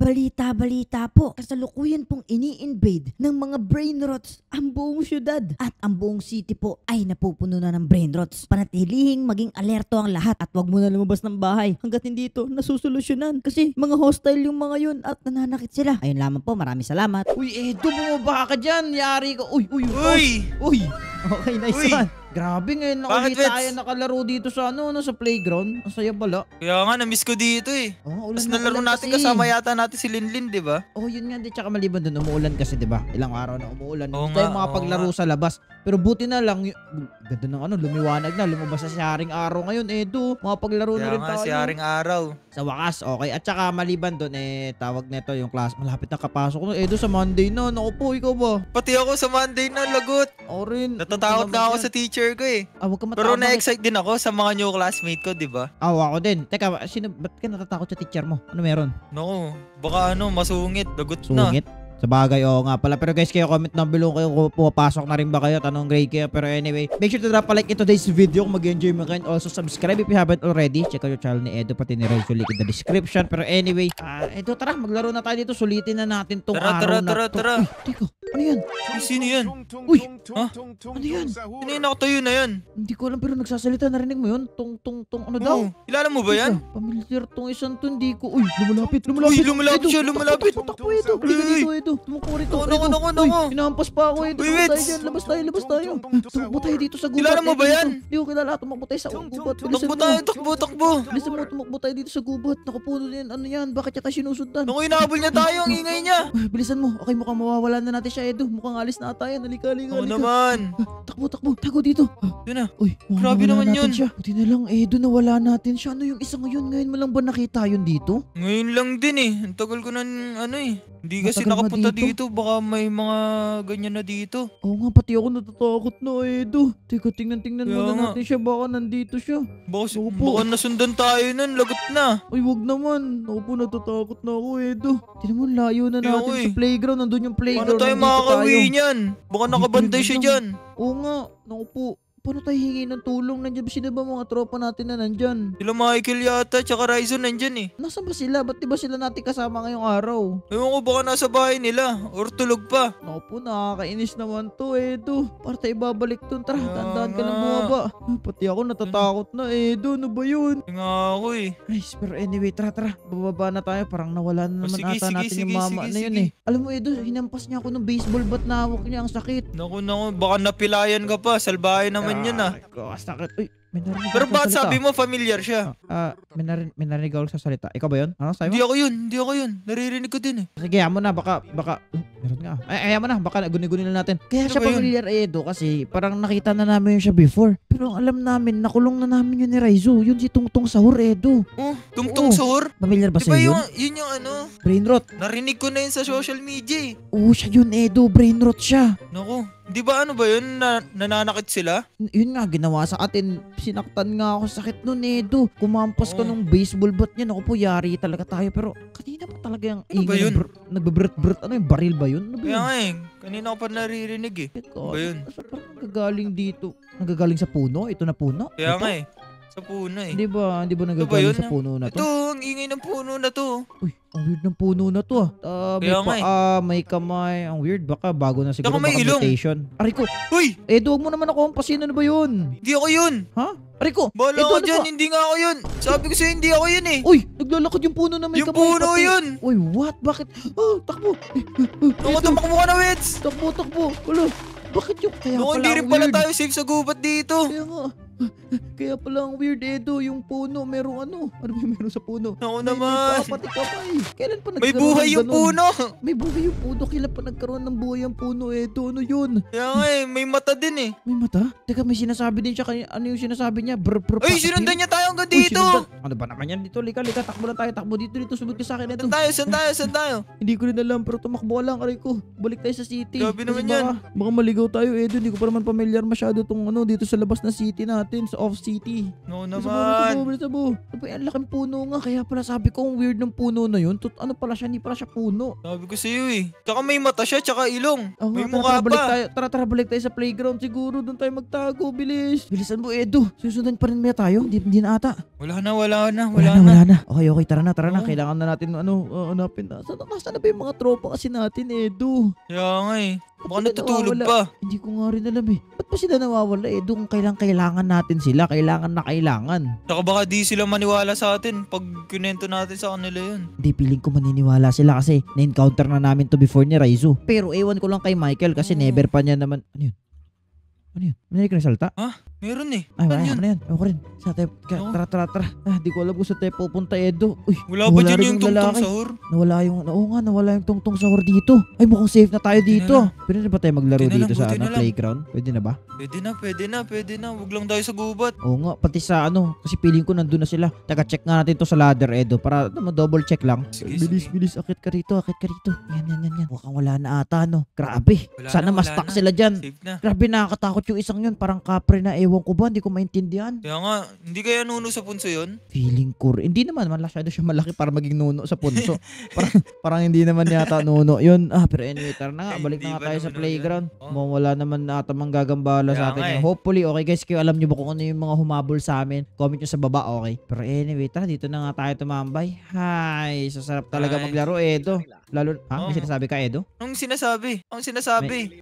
Balita po, kasalukuyan pong ini-invade ng mga brain rots ang buong syudad at ang buong city po ay napupuno na ng brain rots. Panatilihing maging alerto ang lahat at wag mo na lumabas ng bahay hanggat hindi ito nasusolusyonan kasi mga hostile yung mga yun at nananakit sila. Ayun lamang po, maraming salamat. Uy, Edo, bumaba ka dyan. Yari ka. Uy. Okay, nice one. Grabe ngayon, ulit tayo nakalaro dito sa sa playground. Ang saya bala. Kaya nga, na-miss ko dito eh. Oh, Mas nalaro natin kasama yata natin si Linlin, di ba? Oh, yun nga. Tsaka maliban dun, umuulan kasi, di ba? Ilang araw na umuulan. Oo Hindi tayo nga, makapaglaro sa labas. Pero buti na lang, ganda ng lumiwanag na. Lumabas sa siyaring araw ngayon, Edo. Makapaglaro na Kaya rin nga, tayo. siyaring araw. Sa wakas, okay. At saka maliban dun, tawag nito yung class. Malapit na kapasok ko. Edo, sa Monday na. Naku po, ikaw ba? Pati ako sa Monday na, lagot. Ako rin. Natatakot na ako sa teacher ko eh. Wag ka matakot. Pero na-excite din ako sa mga new classmate ko, di ba? Ako din. Teka, ba't ka natatakot sa teacher mo? Ano meron? Naku, baka masungit, lagot na. Sungit? Sa bagay, oo nga pala. Pero guys, kayo comment down below kayo kung pumapasok na rin ba kayo, tanong grade kayo. Pero anyway, make sure to drop a like in today's video kung mag-enjoy mo kayo. Also subscribe if you haven't already. Check out yung channel ni Edo, pati ni Renzo, link in the description. Pero anyway, Edo, tara, maglaro na tayo dito. Sulitin na natin tong araw na to. Tara. Uy, teka, ano yan? Uy, sino yan? Uy, ha? Ano yan? Sino yung nakatayo na yan? Hindi ko alam pero nagsasalita, narinig mo yun? Ano daw? Kilala mo ba yan? Familiar tong isang to, hindi ko. Uy, lumalapit. Uy, lumalapit siya, lumalapit. Takbo, Edo. Halika dito, Edo. Tumakbo rito. Naku. Hinampas pa ako, Edo. Uy, Tumakbo tayo wait. dyan. Labas tayo. Tumakbo tayo dito sa gubat. Kilala mo ba yan? Hindi ko kilala. Tumakbo tayo sa gubat. Takbo tayo, takbo. Bilisan mo, tumakbo tayo dito sa gubat. Nakapuno din. Ano yan? Bakit yata sinusundan? Naku, inahabol niya tayo. Ang ingay niya. Bilisan mo. Okay, mukhang mawawala na natin siya, Edo. Mukhang alis na tayo. Halika. Oo naman. Takbo. Tago dito. Yun na. Uy, Grabe naman yun. Buti na lang, Edo, nawala natin siya. Ano yung isa ngayon mo lang ba nakita yun dito? Ngayon lang din eh. Ang tagal ko na Hindi kasi Matagal na nakapunta dito. dito. Baka may mga ganyan na dito. Oo nga, pati ako natatakot na, Edo. Teka, tingnan Kaya muna nga. natin siya. Baka nandito siya. Baka nasundan tayo nun. Lagot na. Ay, wag naman. Ako po, natatakot na ako, Edo. Tignan mo, layo na Kaya natin ako sa eh. playground. Nandun yung playground. Paano tayo nandito makakauwi tayo. niyan? Baka nakabantay siya dyan. Oo nga. Naku po. Paano tayo hingi ng tulong? Nandiyan ba sila ba mga tropa natin na nandyan? Sila Michael yata, tsaka Ryzen nandyan eh. Nasaan ba sila? Ba't di ba sila natin kasama ngayong araw? Ewan ko, baka nasa bahay nila. Or tulog pa. Naku po, nakakainis naman to, Edo. Para tayo babalik dun. Tara, Kaya tandaan ka nga. ng bumaba. Pati ako natatakot na, Edo. Ano ba yun? Kaya nga ako eh. Guys, pero anyway, tara. Bababa na tayo. Parang nawala na naman sige, ata natin sige, yung mama na yun eh. Alam mo, Edo, hinampas niya ako ng baseball bat na hawak niya. Ang sakit. Naku, baka napilayan ka pa. Salbahe naman yun ah. Sakit. Uy, may narinig Pero ako ba't sa salita. sabi mo familiar siya? May narinig ako sa salita. Ikaw ba yun? Ano sabi mo? Hindi ako yun. Naririnig ko din eh. Sige, hayaan mo na. Baka, meron nga. Hayaan mo na. Baka guni-guni na natin. Kaya Ano siya ba yun? familiar, Edo, kasi parang nakita na namin yun siya before. Pero ang alam namin, nakulong na namin yun ni Raizo. Yun si Tungtong Sahur, Edo. Oh, tungtong Oo. sahur? Familiar ba Diba sa'yo yun? yun yung Brain rot. narinig ko na yun sa social media eh. Oo, siya yun, Edo. Brain rot siya. Naku, di ba ba yun nananakit sila? Yun nga, ginawa sa atin. Sinaktan nga ako, sakit nun, Edo. Kumampas ka Oo. nung baseball bat niya. Ako po, yari talaga tayo. Pero kanina pa talaga yung Ano ba yun? nagbe-brut. Ano yung baril ba yun? Ano ba Kaya yun? nga eh, kanina ko pa naririnig eh. Ito, ba yun? parang nagagaling dito. Nagagaling sa puno? Ito na puno? Kaya Ito? nga eh, sa puno eh. Hindi ba ba nagagaling yun? sa puno na to? Ito, ang ingay ng puno na to. Uy, ang weird ng puno na to may Kaya nga paa, may kamay. Ang weird, baka bago na siguro Saka may baka ilong. mutation. Aray ko, Uy, Edo, huwag mo naman ako pampasin. Ano ba yun? hindi ako yun. Ha? Aray ko, Bahala Edo, ka ano dyan, ba? hindi nga ako yun. Sabi ko sa'yo, hindi ako yun eh. Uy, naglalakad yung puno na may Yung kamay. puno pati. yun. Uy, what? Bakit? Takbo. Naku, tumakbo ka na, Wits. Takbo. Wala. Bakit yung kaya Naku, pala hindi ang rin pala weird? tayo safe sa gubat dito. Kaya nga. Kaya pala ang weird, Edo. Yung puno, merong ano? Ano ba yung meron sa puno? Naku May naman. pati kamay. Kailan pa May nagkaroon buhay ng yung ganun? puno. May buhay yung puno. Kailan pa nagkaroon ng buhay ang puno, Edo? Ano yun? Kaya nga eh, may mata din eh. May mata? Teka, may sinasabi din siya. Ano yung sinasabi niya? Ay, sinundan niya tayo hanggang Uy, dito. sinundan. Ano ba naman yan? Dito, lika. Takbo na tayo. Takbo dito. Sumunod ka sa akin, Edo. Saan tayo? Hindi ko rin alam, pero tumakbo ka lang, aray ko. Balik tayo sa city. Grabe Kasi naman yan. Baka maligaw tayo, Edo. Hindi ko pa naman pamilyar masyado tong dito sa labas na city natin. natin sa Off City. No Bilisan naman. mo. Ang laking puno nga. Kaya pala sabi ko, ang weird ng puno na yun. Ano pala siya? Hindi pala siya puno. Sabi ko sa'yo eh. Tsaka may mata siya, tsaka ilong. Oh, May tara, mukha balik pa. tayo. Tara, balik tayo sa playground siguro. Doon tayo magtago. Bilis. Bilisan mo, Edo. Susundan pa rin ba tayo? Hindi na ata. Wala na. Wala na. Okay, tara na. Oo. Kailangan na natin, hanapin na. Nasaan na ba yung mga tropa kasi natin, Edo? Kaya nga eh. Baka Sila natutulog nawawala. pa. Hindi ko nga rin alam eh. Ba't pa sila nawawala, Edo? Kung kailangan natin sila. Kailangan. Tsaka baka di sila maniwala sa atin pag kunento natin sa kanila yun. Hindi, feeling ko maniniwala sila kasi na-encounter na namin to before ni Raizu. Pero ewan ko lang kay Michael kasi Oo. never pa niya naman. Ano yun? Narinig ka ng salta? Meron eh. Ay, Ano wala yun? na yan. Ewan ko rin. Oo. Tara. Di ko alam kung saan tayo pupunta, Edo. Uy, Wala ba dyan rin yung tungtong lalaki. sahur? Nawala yung tungtong sahur dito. Ay, mukhang safe na tayo dito. na. Pwede na ba tayo maglaro Buti na lang, dito sa buti na lang. playground? Pwede na ba? Pwede na. Huwag lang tayo sa gubat. Oo nga, pati sa kasi feeling ko nandun na sila. Check nga natin to sa ladder, Edo, para double check lang. Sige, Bilis, akit ka rito. Yan. Mukhang wala na ata, no? Grabe. Wala Sana na, mas wala stuck na. sila dyan. Safe na. Grabe, nakakatakot yung isang yun. Parang kapre na, ewan ko ba, hindi ko maintindihan. Kaya nga, hindi kaya nuno sa punso yun? Feeling ko rin. Hindi naman, masyado siya malaki para maging nuno sa punso. parang hindi naman yata nuno. Yun, pero anyway, tara na nga. Ay, Balik hindi na nga ba tayo sa nuno playground. yun? Oh. Mukhang wala naman ata manggagambala sa Kaya atin. nga Ngayon. eh. Hopefully, okay guys, kayo alam nyo ba kung ano yung mga humabol sa amin? Comment nyo sa baba, okay? Pero anyway, tara, dito na nga tayo tumambay. Hi, sasarap talaga Hi. maglaro, Edo. Lalo, may Oo. sinasabi ka, Edo? Anong sinasabi?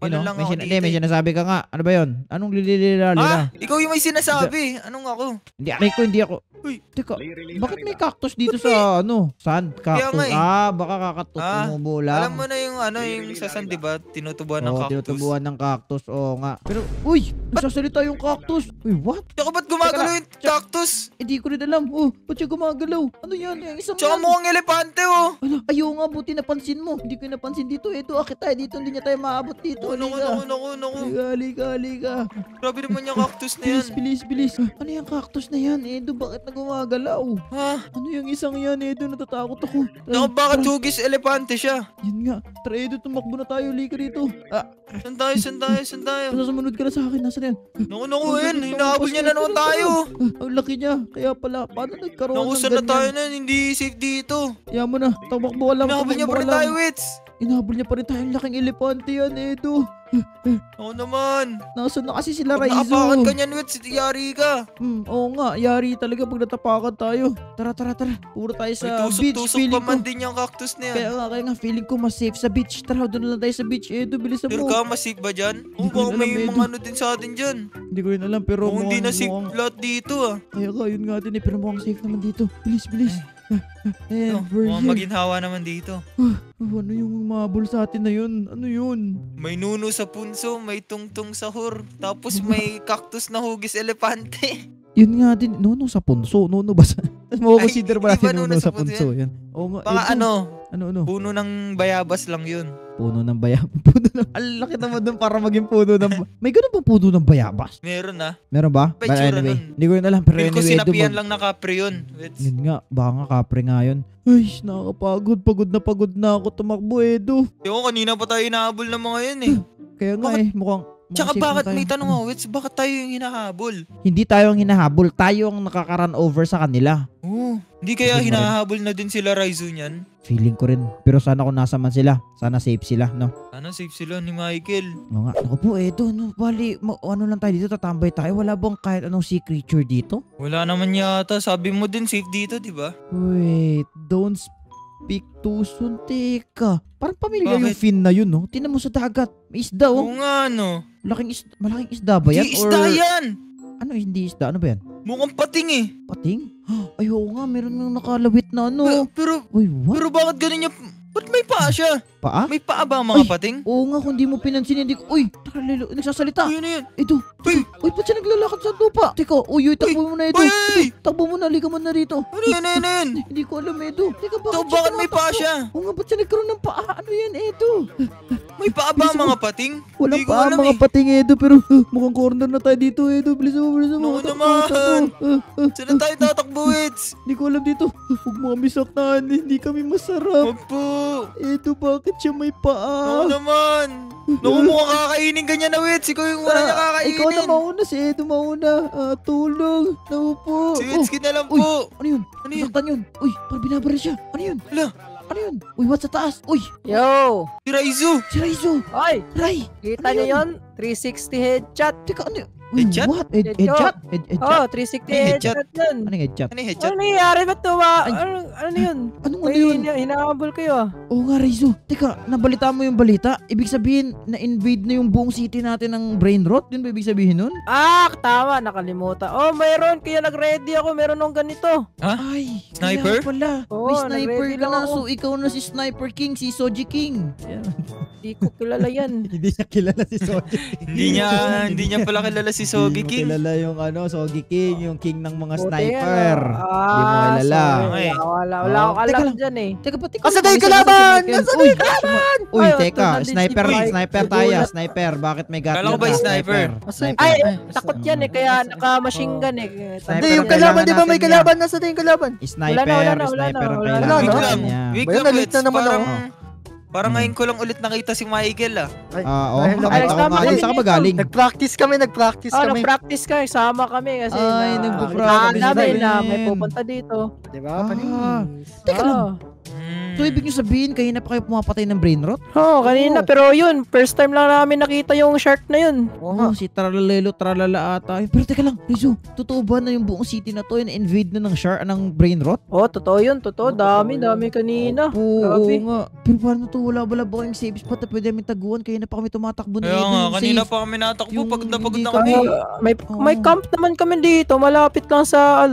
Wala lang ako Hindi, may dito. sinasabi ka nga. Ano ba yun? Anong lililila? Ikaw yung may sinasabi. Anong ako? Hindi ako. Uy. Teka, bakit may cactus dito sa sand? Kaya Cactus. nga eh. Baka cactus Ah, umubo lang. Alam mo na yung yung sa sand, diba? Tinutubuan ng Oo, cactus. tinutubuan ng cactus. Oo nga. Pero, uy! Nagsasalita yung cactus. Uy, what? Tsaka ba't gumagalaw yung cactus? Hindi ko rin alam. Ba't siya gumagalaw? Ano yan? Yung isang Tsaka yan. mukhang elepante oh. Ala, ayaw nga, buti napansin mo. Hindi ko napansin dito. Ito, akit tayo dito. Hindi niya tayo maabot dito. Naku. Halika. Grabe naman yung cactus na yan. Bilis. Ano yung cactus na yan, Edo? Bakit na gumagalaw? Ha? Ano yung isang yan, Edo? Natatakot ako. Tsaka bakit hugis elepante siya? Yun nga. Tara, Edo, tumakbo na tayo. Lika rito. Saan tayo? Sumunod ka na sa akin. Nasaan yan? Naku, yan. Hinahabol niya na naman tayo. Ang laki niya. Kaya pala, paano nagkaroon Naku, ng saan na tayo ganyan? na? Hindi safe dito. Kaya mo na. Tamakbo ka lang. Hinahabol niya pa rin tayo, Wits. Inahabol niya pa rin tayo. Ang laking elepante yan, Edo. Oo naman. Nasaan na kasi sila, Pag Raizo? naapakan ka niyan, Wits, yari ka. Oo nga. Yari talaga pag natapakan tayo. Tara. Puro tayo May sa beach. tusok-tusok Feeling pa ko. man din yung cactus na yan. Kaya nga, feeling ko mas safe sa beach. Tara, doon na lang tayo sa beach. Edo, bilisan Pero mo. ka, mas safe ba dyan? Hindi Oo, ko baka rin may alam, mga Edo. ano din sa atin dyan. Hindi ko rin alam, pero Kung hindi na safe mukhang- lahat dito ah. Kaya yun nga din eh. Pero mukhang safe naman dito. Bilis. Ito, We're mukhang here. maginhawa naman dito. Ano yung mabul sa atin na yun? Ano yun? May nuno sa punso, may tungtong sahur, tapos may cactus na hugis elepante. Yun nga din. Nuno sa punso. Nuno ba sa... Makukonsider ba Ay, di ba natin nuno nuno sa sa punso punso? Yan. Oo nga. Baka Edo. ano, Ano? puno ng bayabas lang yun. Puno ng bayabas. Ang laki naman dun para maging puno ng... May ganun bang puno ng bayabas? Meron ah. Meron ba? May But tsura anyway, nun. hindi ko rin alam. Pero Feel ko anyway, sinapian lang na kapre yun. Wits. Yun nga, baka nga kapre nga yun. Ay, nakakapagod. Pagod na ako tumakbo, Edo. Yung kanina pa tayo hinahabol ng mga yun eh. Kaya nga Bakit? mukhang Tsaka safe na bakit tayo. may tanong ako, Wits, bakit tayo yung hinahabol? Hindi tayo ang hinahabol. Tayo ang nakaka-run over sa kanila. Oo. Hindi kaya Hindi mo rin. hinahabol na din sila Raizu niyan? Feeling ko rin. Pero sana kung nasa man sila. Sana safe sila, no? Sana safe sila ni Michael. Oo nga. Ako po, Edo. Bali, ano lang tayo dito? Tatambay tayo. Wala bang kahit anong sea creature dito? Wala naman yata. Sabi mo din safe dito, di ba? Wait, don't speak too soon. Teka. Parang pamilya yung Bakit? fin na yun, no? Tinan mo sa dagat. May isda, oh. Oo nga, no. Malaking isda ba yan? Di isda yan! Ano, hindi isda? Ano ba yan? Mukhang pating eh. Pating? Ay, oo nga. Meron yung nakalawit na ano. Pero Uy, what? Pero bakit ganun yung... Ba't may paa siya? Paa? May paa ba ang mga Ay! pating? Oo nga, kung di mo pinansin, hindi ko... Uy, nagsasalita. Uy, ano yun? Ito. Uy! Uy, ba't siya naglalakad sa lupa? Teka, uy, takbo mo na ito. Uy! Takbo mo na, liga mo na rito. Ano yun, ano yun? Hindi ko alam, Edo. Teka, bakit, So, bakit may paa siya? Oo nga, ba't siya nagkaroon ng paa? Ano yan, Edo? May paa ba ang mga pating? Walang Hindi ko paa alam mga eh. pating, Edo, pero mukhang corner na tayo dito, Edo. Bilis mo. Naku Takbo, naman. takbo. Saan tayo tatakbo, Wits? Hindi ko alam dito. Huwag mo kami saktan. Hindi kami masarap. Wag po. Edo, bakit siya may paa? Naku naman. Naku, mukhang kakainin ganyan na Wits. Ikaw yung una niya kakainin. Ikaw na mauna, si Edo mauna. Tulong. Naupo. Si Wits na lang Uy, po. ano yun? Ano yun? Nasaktan yun. Uy, parang binabaril siya. Ano yun? Hala, Ano yun? Uy, what's sa taas? Uy, Yo! si Raizu. si Raizo. Ay! Ray. Kita Ano nyo yun? 360 headshot. Teka, ano yun? Uy, Headshot? what? Headshot? Oh, 360 Ay, headshot. headshot yun. Ano yung headshot? Ano yung headshot? Ano nangyayari? Ba't tuwa? Ay. Ano yun? Anong ano May yun? hinahabol kayo ah. Oo nga, Raizo. Teka, nabalita mo yung balita? Ibig sabihin, na-invade na yung buong city natin ng brain rot? Yun ba ibig sabihin nun? Ah, tama. Nakalimutan. Oh, mayroon. Kaya nag-ready ako. Meron nung ganito. Ay, Sniper? kaya pala. Oo, May sniper nag-ready ka lang na. ako. So, ikaw na si Sniper King, si Soji King. Hindi ko kilala yan. Hindi niya kilala si Soji. Hindi niya pala kilala si Sogi King. kilala yung Sogi King, yung king ng mga Buti sniper. yan, ah. Hindi mo kilala. Okay. Wala Oh, akong teka alam lang. dyan eh. Teka, pati Kasabay ka laban! Uy, uy, Ay, teka, nandun si sniper, Mike. sniper tayo, Nagulat. sniper. Bakit may gatling Kala ko ba ka? sniper? Ay, takot yan eh. Kaya naka-machine gun eh. Sniper Hindi, yung ang kalaban, kailangan di ba may natin kalaban? Nasa yung kalaban? Sniper, Wala na, sniper ang wala kailangan na. Wig Wala lang. niya. Wig Ayun, lang, nalit Wits. na naman Parang, ako. parang ngayon ko lang ulit nakita si Michael ah. Oo, Dahil nakita ko tama nga. kami Saan ka ba dito. galing? Nag-practice kami. Nag-practice ka. Sama kami kasi Ay, na, nagpo-practice namin na rin. may pupunta dito. Di ba? Panis. Teka lang. Ah. So, ibig nyo sabihin, kayo na pa kayo pumapatay ng brain rot? Oo, kanina. Oo. Pero yun, first time lang namin nakita yung shark na yun. Oo nga. Oh, si Tralalelo, Tralala ata. Ay, pero teka lang, Rizzo, totoo ba na yung buong city na to in-invade na ng shark, ng brain rot? Oo, totoo yun. Totoo. Dami kanina. Oo, Grabe. nga. Pero paano to? Wala ba kayong safe spot na pwede kami taguan? Kaya na pa kami tumatakbo na Kaya ito nga, yung kanina safe. pa kami natakbo. Yung Pagod na hindi kami. May camp naman kami dito. Malapit lang sa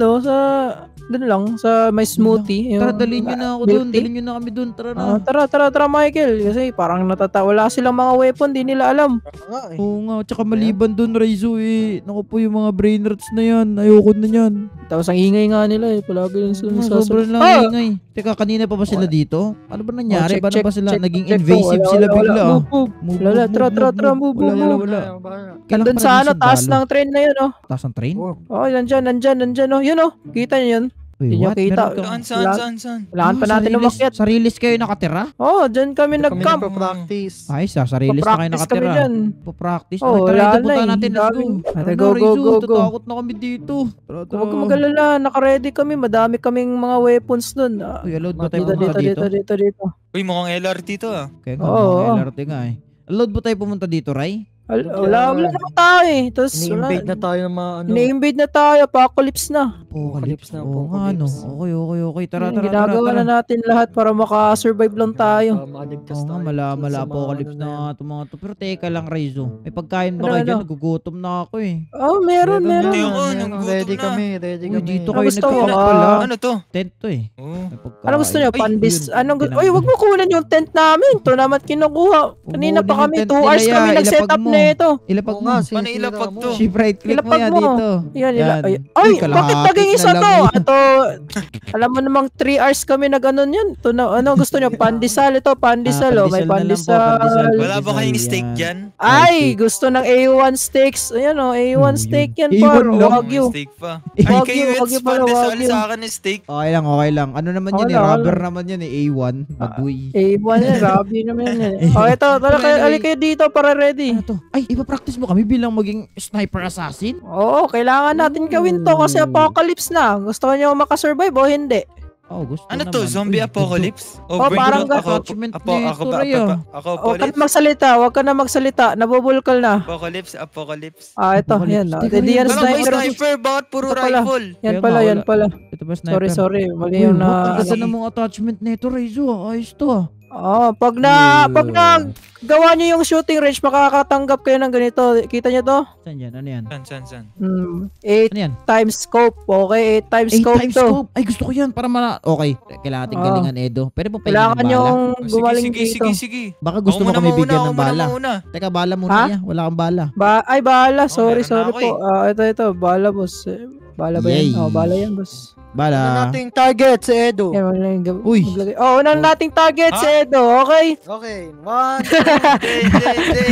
doon lang sa may smoothie. Tara, dalhin nyo na ako milk doon. tea. Dalhin nyo na kami doon. Tara na. Tara Michael. Kasi parang wala silang mga weapon, di nila alam. Oo nga eh. Oo nga, tsaka maliban doon, Raizo eh. Naku po yung mga brain rots na yan. Ayoko na yan. Tapos ang ingay nga nila eh. Palagi yung Sobrang lang Ah! ingay. Teka, kanina pa ba sila dito? Ano ba nangyari? Oh, check, Paano ba sila check, naging check. invasive Wala, sila wala, bigla? wala. ah? Move. Move, Wala, move, tara, move, move, Wala. Kailan Nandun pa sa natin taas sundalo? ng train na yun oh. Taas ng train? Oo. Oh, nandyan oh. Yun oh. Kita niyo yun? Wait, Hindi nyo what? kita. Meron ka- Saan? Kailangan pa natin umakyat. Sarilis kayo nakatira? Oh, dyan kami Kami nag-camp. nagpa-practice. Ay, sa sarilis na kayo Pa-practice kami nakatira. dyan. Pa-practice. Oh, Tara, wala ito, na punta eh. natin. Let's go. Dami. Tara Go, na, go, Rizzo. go, go. Tatakot na kami dito. Tara, tara. Huwag ka mag-alala. Naka-ready kami. Madami kaming mga weapons dun. Uy, allowed ba tayo Dito, pumunta dito? dito. Uy, mukhang LRT to ah. Kaya nga, Oo, mga LRT nga eh. Allowed ba tayo pumunta dito, Ray? Wala naman tayo eh. Tapos Ini-invade na wala. tayo ng mga ano. Ini-invade na tayo. Apocalypse na. Apocalypse na, Oo nga, no. apocalypse. Okay. Tara, Yung tara, ginagawa na natin lahat para maka-survive lang tayo. Makaligtas Oo nga, tayo. mala Sa mga apocalypse ano na nga itong mga to. Pero teka lang, Raizo. May pagkain ba Ano, kayo dyan? ano? Nagugutom na ako eh. Oh, meron. Ito Meron, yung meron. gutom Ready na. kami. Uy, dito Ano kayo gusto mo? nagkakamp pala. Ano to? Tent to eh. Oh. May pagkain. Ano gusto niyo? Ay, Pandis? yun, Uy, wag mo kunin yung tent namin. Ito naman kinukuha. Kanina pa kami. 2 hours kami nag-setup na ito. Ilapag Oo mo. nga, Paano ilapag to? Shift right click mo Ilapag yan mo. dito. Yan. Ay, Uy, bakit kalahati naging isa na to? lang yun. Ito, alam mo namang 3 hours kami nag-ano yan. Ito na, ano gusto niyo? Pandesal ito, pandesal. Oh, may Pandesal na lang po, pandesal. Wala ba kayong Yan. steak dyan? Ay, gusto ng A1 steaks. Ayan oh, A1 steak yan, A1 par. lang? May Wagyu. steak pa. Wagyu, Ay, kayo wagyu Wits, pala, pandesal wagyu. sa akin is steak. Okay lang. Ano naman yun eh? Wala, Rubber wala. naman yun eh. A1. Baduy. A1 yan, grabe naman yan. Oh, ito, tara Pero anyway, ali kayo dito para ready. Ano to? Ay, ipapractice mo kami bilang maging sniper assassin? Oo, kailangan natin gawin to kasi apocalypse na. Gusto niyo makasurvive o hindi? Oh, gusto Ano naman. to? Zombie Uy, apocalypse? Oh, parang attachment nito, Ray, ah. Huwag ka na magsalita, nabubulkal na. Apocalypse. Ito, Apocalypse. yan. Teka, Hindi yan Pero Kala ko sniper. sniper, bakit puro Ito pala. rifle? Yan Kaya pala, nga, yan wala. pala. Ito ba sniper? Sorry. Mali Uy, yung what? Ang na... ganda ng mga attachment nito, Raizo. Ayos to ah. Pag gawa niyo yung shooting range, makakatanggap kayo ng ganito. Kita niyo to? Saan yan? Ano yan? San? 8 Ano yan? times scope. Okay, 8 times 8 scope times to. scope. Ay, gusto ko yan para Okay, kailangan natin galingan, Edo. Pwede mo pahingin ng Kailangan bala? yung gumaling dito. Sige. Baka gusto mo kami bigyan ng bala. Teka, bala muna Ha? niya. Wala kang bala. Bala. Sorry meron na ako po. Ito. Bala, boss. Bala ba Yay. yan? Bala yan, boss. Ano Bala. nating target si Edo? Yan, wala yung Uy. unang nating target Ha? si Edo, okay? Okay, 1.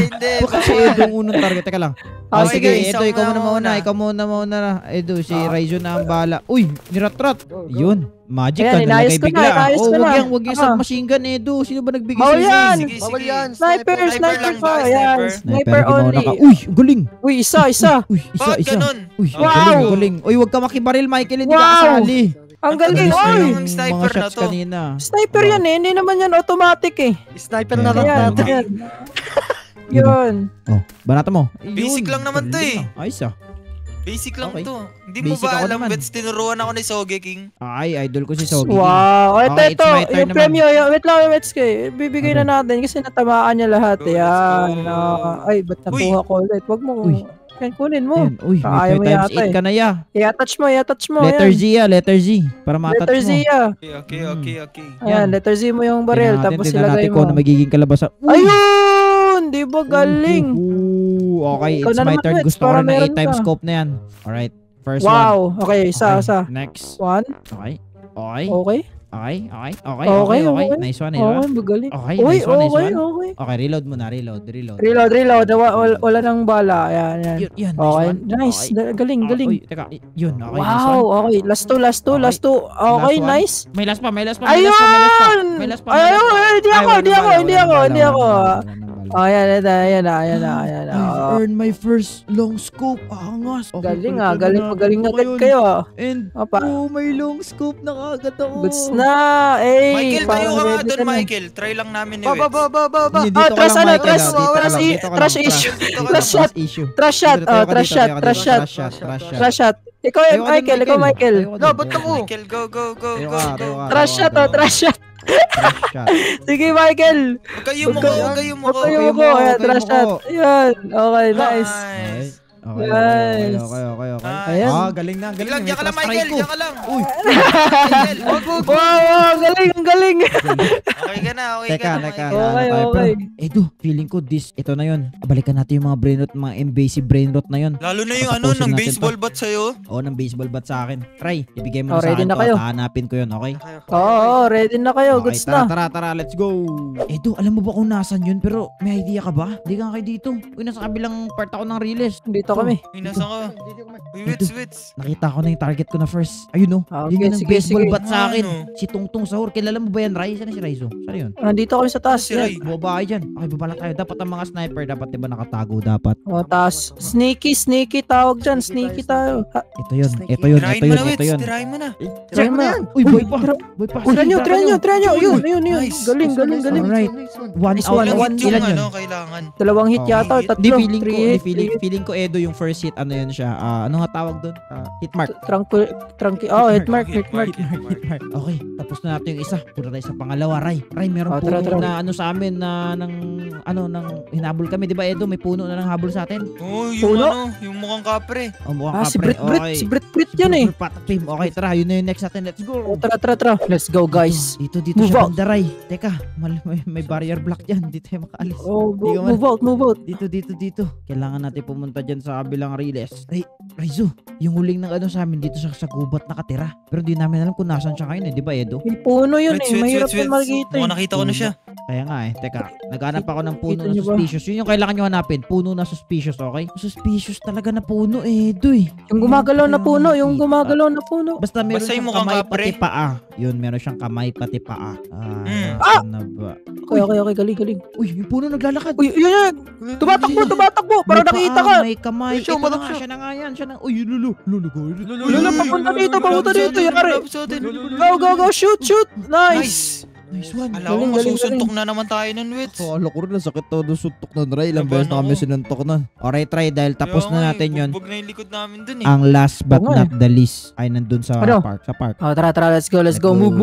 Hindi. Baka si Edo ang unang target. Teka lang. Ah, Oh, sige, sige, ito, isang ikaw muna muna. mauna. Ikaw muna. Edo, si Ah. Raizo na ang bahala. Uy, niratrat. Yun, magic Ayan, ka nalagay inayos ko na, bigla. inayos Oh, ko na. wag yan Ah. submachine gun, Edo. Sino ba nagbigay Bawal sa'yo? yan. Sige, Bawal sige. yan. Sniper lang ko. ba? Ayan, Sniper? sniper ginawa only. ka. Uy, ang galing. Uy, isa. Uy, Bakit isa. ganun? Uy, Wow! ang galing. Uy, wag ka makibaril, Michael. Hindi ka Wow! kasali. Ang galing, Ang oy! galing. Yung sniper mga na shots to. kanina. Sniper yan eh, hindi naman yan automatic eh. Sniper na lang Ayan. natin. Ayan. Yun. Yun. Oh, banata mo. Basic Yun, lang naman to galing eh. ah. Ayos ah. Basic lang Okay. to. Hindi mo Basic ba ako alam, naman. Bets, tinuruan ako ni Soge King. Ay, idol ko si Sogi. Wow. Ito, Okay, it's ito. my turn Yung naman. premyo. Wait lang, wait kay. Bibigay na natin kasi natamaan niya lahat. Go, let's Yan. go. Ay, ba't nakuha ko ulit? Wag mo. Uy. Yan, kunin mo. Ayan, uy, Ayaw may mo 5 times yata 8 eh. ka na ya. I-attach mo. Letter Ayan. Z ya, letter Z. Para ma-attach Letter Z mo. ah. Okay. Ayan, letter Z mo yung barrel. Tapos tingnan ilagay natin kung mo. ano magiging kalabasa. Ayun! Di ba galing? Okay, Ikaw it's na my naman, turn. Wets, Gusto ko para rin ng meron 8 times ka. scope na yan. Alright, first one. Wow. Okay, isa. Next. One. Okay. Okay. Okay. Nice one, diba? Okay, magaling. Okay, Uy, nice one. okay. Okay, reload muna, reload. Reload. Wala nang bala. Ayan. Yun, nice Okay, one. nice. Okay. Galing. Uy, teka, yun, okay, nice one. Wow, okay. Last two. Okay, one. nice. May last pa. Ayun! Ayun, hindi ako. Ayan na. I earned my first long scope. Angas. Galing agad kayo ah. And, Opa. may long scope na kagad ako. Goods na. Eh, Michael, tayo ka nga ready doon, na. Michael. Try lang namin ni Ba. Wets. Hindi, dito ka trash lang, ano, Michael, trash- dito ka trash lang, i- dito ka trash lang, issue. Dito ka Trash lang. shot. issue. Trash shot. Dito, dito, Trash dito, shot. dito, Trash dito, shot. Trash shot. Ikaw, Ayoko din, Michael. Ikaw, Michael. Ayoko din, No, ba't ayoko ako? din. Michael, go. Ayoko, ayoko. Trash shot. Trash shot. Sige, Michael. Huwag kayo mo ko. Huwag kayo mo. Ayan, trash shot. Ayan. Okay, nice. Okay. Nice. Okay. Ayan. Galing na. Diyan May ka lang, trust try Michael. ko. Diyan ka lang. Uy. Michael, wag. Wow, ang galing. Okay ka na, Teka. Michael. Okay. Edo, feeling ko ito na yun. Balikan natin yung mga brain rot, mga invasive brain rot na yun. Lalo na yung Patapusin ng natin baseball bat sa'yo. Oo, ng baseball bat sa akin. Try, ibigay mo Oh, na sa ready akin na to kayo. at hahanapin ko yun, okay? Oo, ready na kayo. Okay, Goods na. tara, let's go. Edo, alam mo ba kung nasan yun? Pero may idea ka ba? Hindi ka kayo dito. Uy, nasa kabilang part ako ng release. Dito kami. Uy, nasa ka? Uy, Wits. Nakita ko na yung target ko na first. Ayun, no? Okay, Yun yung sige, baseball sige. bat sa akin. Ano? Si Tungtung Sahur. Kilala mo ba yan, Rai? Saan si Raizo? Saan yun? Nandito kami sa taas. Si Yan. Ray. Baba kayo dyan. Okay, babala tayo. Dapat ang mga sniper, dapat diba nakatago dapat. O, taas. Sneaky tawag dyan. Sneaky tayo. Ito yun. Tirahin mo na, Wits. Tirahin mo na. Try mo yan. Uy, boy pa. Boy pa. Try nyo. Yun. Nice. Galing. Alright. One Nice out. one, Ilang hit yung Ilan yun? kailangan? Dalawang hit Oh. yata. Di Tatlo. feeling ko, Three hit. feeling ko Edo yung first hit, ano yun siya? Ano nga tawag doon? Hit mark. Oh, hit mark. Hit mark. Okay, tapos na natin yung isa. Punta tayo sa pangalawa, Ray. Ray, meron Oh, puno tara. na ano sa amin na ng hinabol kami, 'di ba Edo? May puno na ng habol sa atin. Oh, yung Puno? yung mukhang kapre. Oh, mukhang Si kapre. Brit. Si Brit yan eh. Patakpim. Okay, tara, yun na yung next natin. Let's go. Oh, tara. Let's go, guys. Dito Move siya out. banda, Ray. Teka, may barrier block diyan. Dito tayo makaalis. Oh, Di ka man- move out. Dito. Kailangan natin pumunta dyan sa kabilang riles. Raizo, yung huling ng ano sa amin dito sa gubat nakatira. Pero di namin alam kung nasan siya ngayon eh. Di ba, Edo? May puno yun Wits, eh. Mahirap yun makikita Mukhang eh. nakita ko na siya. Kaya nga eh. Teka, naghanap ako ng puno Kita na niyo ba? suspicious. Yun yung kailangan nyo hanapin. Puno na suspicious, okay? Suspicious talaga na puno, Edo eh. Yung gumagalaw na puno. Yung Basta meron Basta yung siyang mukhang kamay kapre. pati paa. Yun, meron siyang kamay pati paa. Mm. Nasaan na ba? Okay. Galing. Uy, yung puno naglalakad. Uy, yun. Tumatakbo. Para May nakita paa, ka. May kamay. Ay, siya, Ito na malak nga, siya. siya na nga yan. Siya na. Uy, lulu. Lolo, papunta dito. Yari. Go. Shoot. Nice. Nice one. Alam ko, Galing. masusuntok na naman tayo nun, Wits. Akala ko rin nasakit to doon suntok na Ray. Ilang Laban beses na kami ako. sinuntok na. Alright, try dahil tapos na natin yun. Bugbog na yung likod namin dun eh. Ang last but Oo nga not the least ay nandun sa Ano? park. Sa park. Oh, tara. Let's go. Move.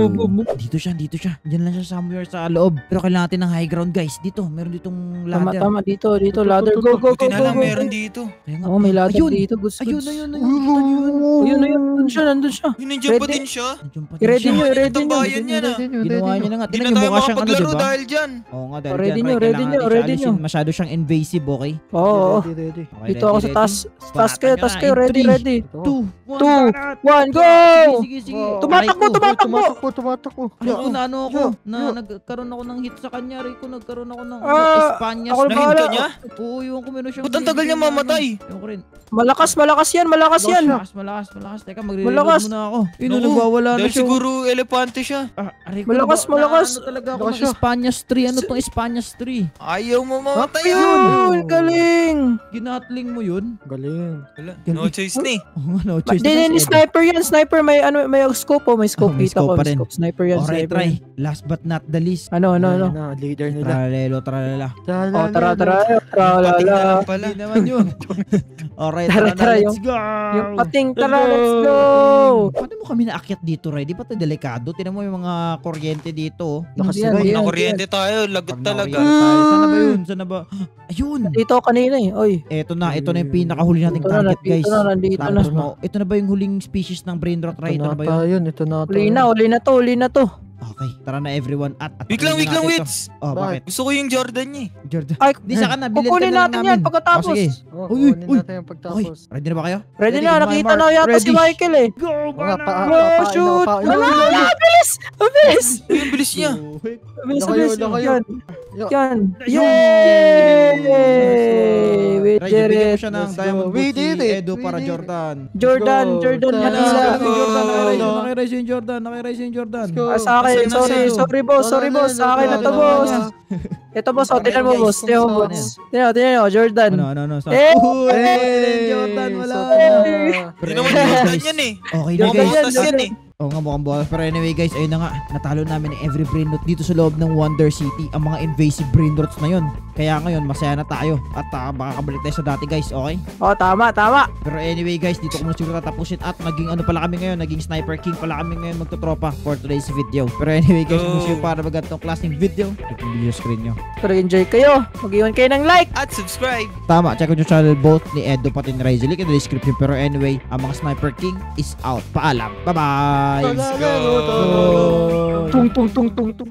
Dito siya. Diyan lang siya somewhere sa loob. Pero kailangan natin ng high ground, guys. Dito, meron ditong ladder. Tama. Dito. Ladder. Go. Buti na lang meron dito. Kaya nga. Oh, may ladder Ayun. dito. Goods. Ayun. Ayun. Nandun siya. Yun, nandiyan pa Ready? din siya. Nandiyan pa din I-ready siya. nyo. Itong bayan niya na. Ginawa niya na nga. Hindi Tingnan na niyo tayo mukha siyang ano, makapaglaro diba? dahil dyan. Oo nga, dahil Ready dyan, nyo, Ray, ready kailangan nyo, natin ready siya alisin. nyo. Masyado siyang invasive, okay? Oo. Okay, Dito ako sa taas. Taas kayo. Ready. Ready. 2, 2, 1, go! Sige. Tumatakbo, tumatakbo! Tumatakbo. Rico, na ano ako, Yo, na yo. nagkaroon ako ng hit sa kanya, Rico, nagkaroon ako ng Ah, Espanyas. ako Nahinto bahala. niya? Oo, yung kumino siyang... Ba't ang tagal niya mamatay? Yung ko rin. Malakas yan. Malakas. Teka, magre-reload Malakas. muna ako. Yun, Naku, nagwawala na Dahil siya. siguro elepante siya. Rico, Malakas. Ano talaga ako Malakas ng siya. Espanyas 3. Ano tong Espanyas 3? Ayaw mo mamatay yun. Ayun, galing! Ginatling mo yun? Galing. Wala, no choice ni. Oo nga, no choice. Hindi, sniper yan. Sniper, may scope may scope. May Kita scope ko, pa may rin. scope. Sniper yan, Alright, sniper. try. Last but not the least. Ano? Ayun na, leader nila. Tralala. Oh, tara. Pating na lang Tralala. pala. Hindi naman yun. Alright, Tara, tara, yung- let's go. Yung pating, tara, Let's let's go! Paano mo kami naakyat dito, Ray? Di ba ito delikado? Tinan mo yung mga kuryente dito. Lakas Yan, na yan. Nakuryente tayo, lagot Pag talaga. nakuryente tayo. Sana ba yun? Sana ba? Ayun! Dito kanina eh. Oy. Ito na yung pinakahuli nating Dito na, target, guys. nandito na. Tapos ito na ba yung huling species ng brain rot, Ray? Ito na ba yun? Ito na Uli na to. Okay, tara na everyone. At Wait lang, natin to. Wits. Oh, bakit? Gusto ko yung Jordan niya eh. Jordan. Ay, Di sa na, bilhin ka kukunin na lang natin namin. yan pagkatapos. Oh, sige. Oh, Uy, kunin uy. natin yung Okay, pagtapos. ready na ba kayo? Ready na, Mark? nakita na yata si Ready. Michael eh. Go! Mga Go, shoot! Mabilis! Uy, ang bilis niya. Mabilis. Nakayo. Yan. Yay! Yay! We Ray, did bigyan mo it. siya ng Let's go. diamond We boot si did it. Edo We para did it. Jordan. Jordan Manila. Naki-rise yung Jordan. Ah, sa akin, sorry boss, sa akin na to boss. Ito boss, tingnan mo boss, tingnan mo boss. Tingnan mo, Jordan. Ano? Eh! Uy! Jordan, wala na. Hindi naman Jordan yan eh. Okay na Mukhang guys. butas yan eh. Oo nga, mukhang bukas. Pero anyway guys, ayun na nga. Natalo namin ng every brain rot dito sa loob ng Wonder City. Ang mga invasive brain rots na yun. Kaya ngayon, masaya na tayo. At baka kabalik tayo sa dati guys, okay? Oh, tama. Pero anyway guys, dito ko muna siguro tatapusin. At naging ano pala kami ngayon, naging Sniper King pala kami ngayon magtotropa for today's video. Pero anyway guys, kung gusto nyo para magandang klaseng video, click yung video screen nyo. Pero enjoy kayo. Mag-iwan kayo ng like. At subscribe. Tama, check out yung channel both ni Edo pati ni Rizal. Link in the description. Pero anyway, ang mga Sniper King is out. Paalam. Bye-bye! Let's go. Go! Tung.